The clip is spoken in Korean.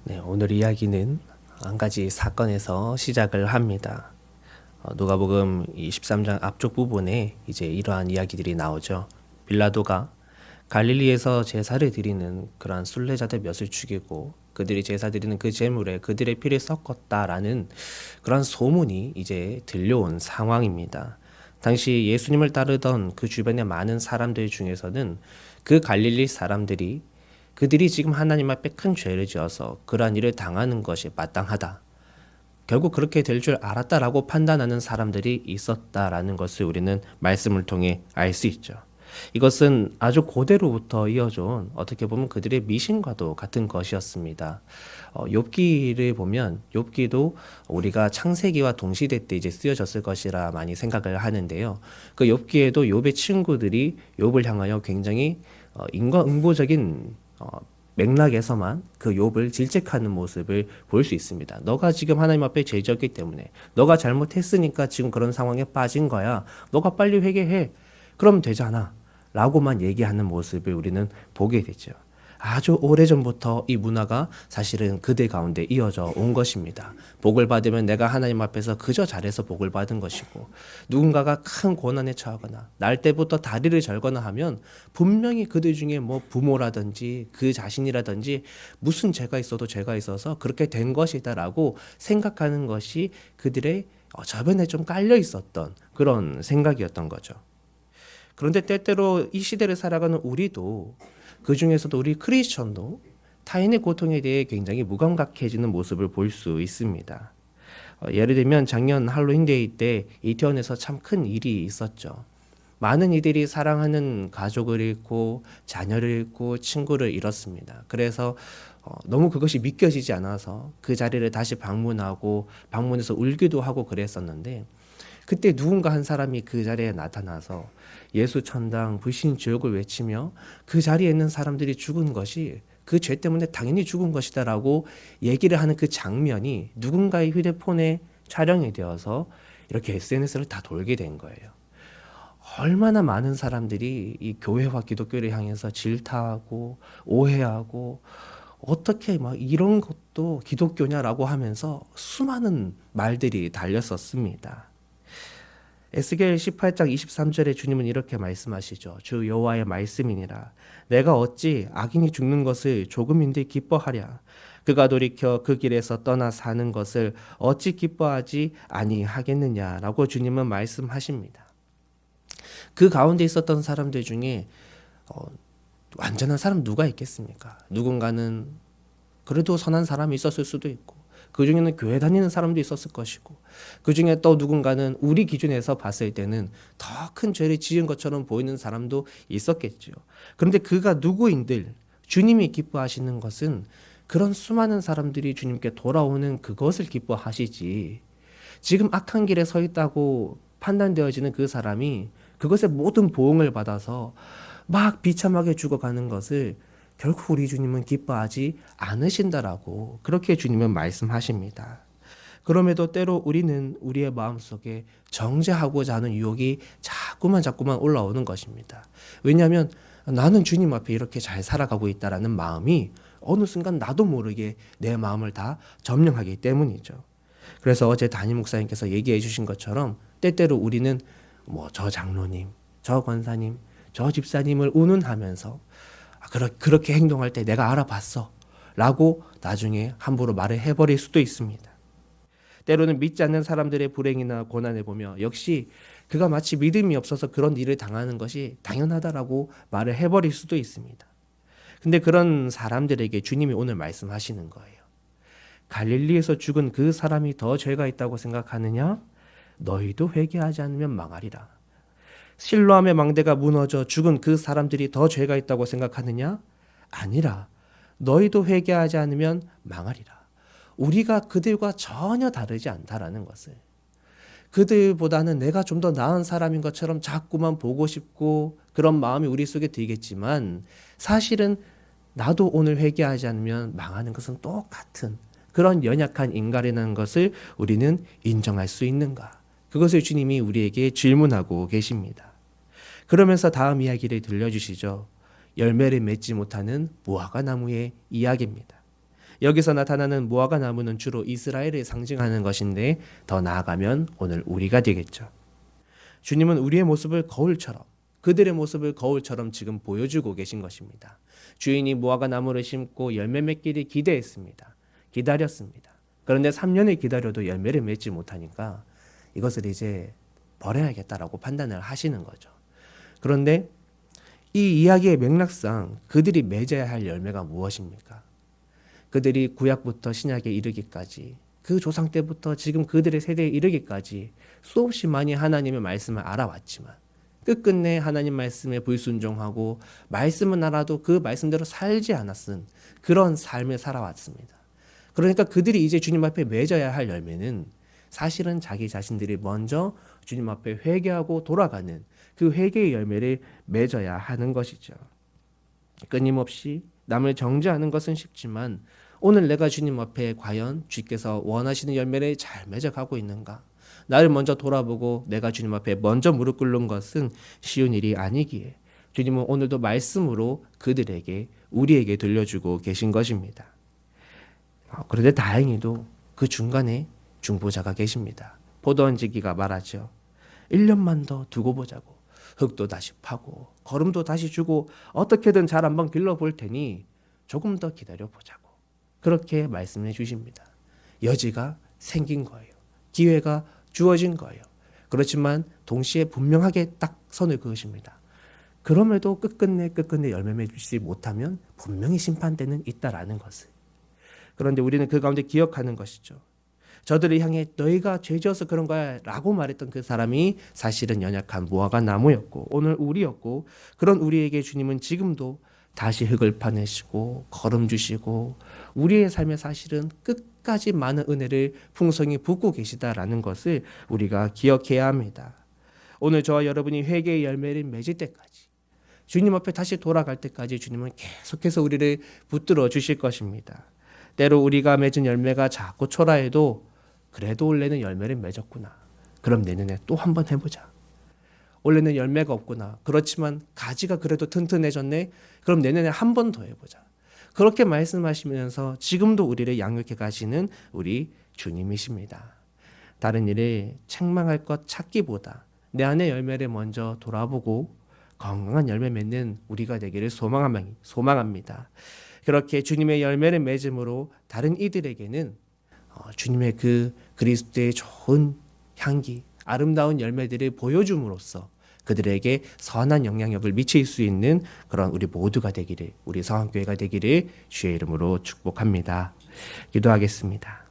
네, 오늘 이야기는 한 가지 사건에서 시작을 합니다. 누가복음 23장 앞쪽 부분에 이제 이러한 이야기들이 나오죠. 빌라도가 갈릴리에서 제사를 드리는 그러한 순례자들 몇을 죽이고 그들이 제사 드리는 그 제물에 그들의 피를 섞었다라는 그러한 소문이 이제 들려온 상황입니다. 당시 예수님을 따르던 그 주변의 많은 사람들 중에서는 그 갈릴리 사람들이 그들이 지금 하나님 앞에 큰 죄를 지어서 그러한 일을 당하는 것이 마땅하다. 결국 그렇게 될 줄 알았다라고 판단하는 사람들이 있었다라는 것을 우리는 말씀을 통해 알 수 있죠. 이것은 아주 고대로부터 이어져온 어떻게 보면 그들의 미신과도 같은 것이었습니다. 욥기를 보면 욥기도 우리가 창세기와 동시대 때 이제 쓰여졌을 것이라 많이 생각을 하는데요. 그 욥기에도 욥의 친구들이 욥을 향하여 굉장히 인과응보적인 맥락에서만 그 욥을 질책하는 모습을 볼 수 있습니다. 너가 지금 하나님 앞에 죄졌기 때문에 너가 잘못했으니까 지금 그런 상황에 빠진 거야. 너가 빨리 회개해. 그럼 되잖아. 라고만 얘기하는 모습을 우리는 보게 되죠. 아주 오래전부터 이 문화가 사실은 그들 가운데 이어져 온 것입니다. 복을 받으면 내가 하나님 앞에서 그저 잘해서 복을 받은 것이고, 누군가가 큰 고난에 처하거나 날 때부터 다리를 절거나 하면 분명히 그들 중에 뭐 부모라든지 그 자신이라든지 무슨 죄가 있어도 죄가 있어서 그렇게 된 것이다라고 생각하는 것이 그들의 저변에 좀 깔려 있었던 그런 생각이었던 거죠. 그런데 때때로 이 시대를 살아가는 우리도, 그 중에서도 우리 크리스천도 타인의 고통에 대해 굉장히 무감각해지는 모습을 볼 수 있습니다. 예를 들면 작년 할로윈데이 때 이태원에서 참 큰 일이 있었죠. 많은 이들이 사랑하는 가족을 잃고 자녀를 잃고 친구를 잃었습니다. 그래서 너무 그것이 믿겨지지 않아서 그 자리를 다시 방문해서 울기도 하고 그랬었는데, 그때 누군가 한 사람이 그 자리에 나타나서 예수 천당 불신 지옥을 외치며 그 자리에 있는 사람들이 죽은 것이 그 죄 때문에 당연히 죽은 것이다라고 얘기를 하는 그 장면이 누군가의 휴대폰에 촬영이 되어서 이렇게 SNS를 다 돌게 된 거예요. 얼마나 많은 사람들이 이 교회와 기독교를 향해서 질타하고 오해하고 어떻게 막 이런 것도 기독교냐라고 하면서 수많은 말들이 달렸었습니다. 에스겔 18장 23절에 주님은 이렇게 말씀하시죠. 주 여호와의 말씀이니라. 내가 어찌 악인이 죽는 것을 조금인들 기뻐하랴. 그가 돌이켜 그 길에서 떠나 사는 것을 어찌 기뻐하지 아니하겠느냐라고 주님은 말씀하십니다. 그 가운데 있었던 사람들 중에 완전한 사람 누가 있겠습니까? 누군가는 그래도 선한 사람이 있었을 수도 있고, 그 중에는 교회 다니는 사람도 있었을 것이고, 그 중에 또 누군가는 우리 기준에서 봤을 때는 더 큰 죄를 지은 것처럼 보이는 사람도 있었겠죠. 그런데 그가 누구인들 주님이 기뻐하시는 것은 그런 수많은 사람들이 주님께 돌아오는 그것을 기뻐하시지, 지금 악한 길에 서 있다고 판단되어지는 그 사람이 그것의 모든 보응을 받아서 막 비참하게 죽어가는 것을 결국 우리 주님은 기뻐하지 않으신다라고 그렇게 주님은 말씀하십니다. 그럼에도 때로 우리는 우리의 마음속에 정죄하고자 하는 유혹이 자꾸만 올라오는 것입니다. 왜냐하면 나는 주님 앞에 이렇게 잘 살아가고 있다라는 마음이 어느 순간 나도 모르게 내 마음을 다 점령하기 때문이죠. 그래서 어제 담임 목사님께서 얘기해 주신 것처럼 때때로 우리는 뭐 저 장로님, 저 권사님, 저 집사님을 운운하면서 그렇게 행동할 때 내가 알아봤어 라고 나중에 함부로 말을 해버릴 수도 있습니다. 때로는 믿지 않는 사람들의 불행이나 고난을 보며 역시 그가 마치 믿음이 없어서 그런 일을 당하는 것이 당연하다라고 말을 해버릴 수도 있습니다. 근데 그런 사람들에게 주님이 오늘 말씀하시는 거예요. 갈릴리에서 죽은 그 사람이 더 죄가 있다고 생각하느냐? 너희도 회개하지 않으면 망하리라. 실로암의 망대가 무너져 죽은 그 사람들이 더 죄가 있다고 생각하느냐? 아니라 너희도 회개하지 않으면 망하리라. 우리가 그들과 전혀 다르지 않다라는 것을, 그들보다는 내가 좀 더 나은 사람인 것처럼 자꾸만 보고 싶고 그런 마음이 우리 속에 들겠지만, 사실은 나도 오늘 회개하지 않으면 망하는 것은 똑같은 그런 연약한 인간이라는 것을 우리는 인정할 수 있는가? 그것을 주님이 우리에게 질문하고 계십니다. 그러면서 다음 이야기를 들려주시죠. 열매를 맺지 못하는 무화과 나무의 이야기입니다. 여기서 나타나는 무화과 나무는 주로 이스라엘을 상징하는 것인데 더 나아가면 오늘 우리가 되겠죠. 주님은 우리의 모습을 거울처럼, 그들의 모습을 거울처럼 지금 보여주고 계신 것입니다. 주인이 무화과 나무를 심고 열매 맺기를 기대했습니다. 기다렸습니다. 그런데 3년을 기다려도 열매를 맺지 못하니까 이것을 이제 버려야겠다라고 판단을 하시는 거죠. 그런데 이 이야기의 맥락상 그들이 맺어야 할 열매가 무엇입니까? 그들이 구약부터 신약에 이르기까지, 그 조상 때부터 지금 그들의 세대에 이르기까지 수없이 많이 하나님의 말씀을 알아왔지만 끝끝내 하나님 말씀에 불순종하고 말씀은 알아도 그 말씀대로 살지 않았은 그런 삶을 살아왔습니다. 그러니까 그들이 이제 주님 앞에 맺어야 할 열매는 사실은 자기 자신들이 먼저 주님 앞에 회개하고 돌아가는 그 회개의 열매를 맺어야 하는 것이죠. 끊임없이 남을 정죄하는 것은 쉽지만 오늘 내가 주님 앞에 과연 주께서 원하시는 열매를 잘 맺어가고 있는가? 나를 먼저 돌아보고 내가 주님 앞에 먼저 무릎 꿇는 것은 쉬운 일이 아니기에 주님은 오늘도 말씀으로 그들에게, 우리에게 들려주고 계신 것입니다. 그런데 다행히도 그 중간에 중보자가 계십니다. 포도 얹기가 말하죠. 1년만 더 두고 보자고. 흙도 다시 파고 거름도 다시 주고 어떻게든 잘 한번 길러볼 테니 조금 더 기다려보자고. 그렇게 말씀해 주십니다. 여지가 생긴 거예요. 기회가 주어진 거예요. 그렇지만 동시에 분명하게 딱 선을 그으십니다. 그럼에도 끝끝내 열매 맺지 못하면 분명히 심판대는 있다라는 것을. 그런데 우리는 그 가운데 기억하는 것이죠. 저들을 향해 너희가 죄지어서 그런 거야 라고 말했던 그 사람이 사실은 연약한 무화과 나무였고 오늘 우리였고, 그런 우리에게 주님은 지금도 다시 흙을 파내시고 거름 주시고 우리의 삶에 사실은 끝까지 많은 은혜를 풍성히 붓고 계시다라는 것을 우리가 기억해야 합니다. 오늘 저와 여러분이 회개의 열매를 맺을 때까지, 주님 앞에 다시 돌아갈 때까지 주님은 계속해서 우리를 붙들어 주실 것입니다. 때로 우리가 맺은 열매가 작고 초라해도 그래도 원래는 열매를 맺었구나. 그럼 내년에 또 한번 해보자. 원래는 열매가 없구나. 그렇지만 가지가 그래도 튼튼해졌네. 그럼 내년에 한 번 더 해보자. 그렇게 말씀하시면서 지금도 우리를 양육해 가시는 우리 주님이십니다. 다른 일을 책망할 것 찾기보다 내 안의 열매를 먼저 돌아보고 건강한 열매 맺는 우리가 되기를 소망합니다. 그렇게 주님의 열매를 맺음으로 다른 이들에게는 주님의 그 그리스도의 좋은 향기, 아름다운 열매들을 보여줌으로써 그들에게 선한 영향력을 미칠 수 있는 그런 우리 모두가 되기를, 우리 성안교회가 되기를 주의 이름으로 축복합니다. 기도하겠습니다.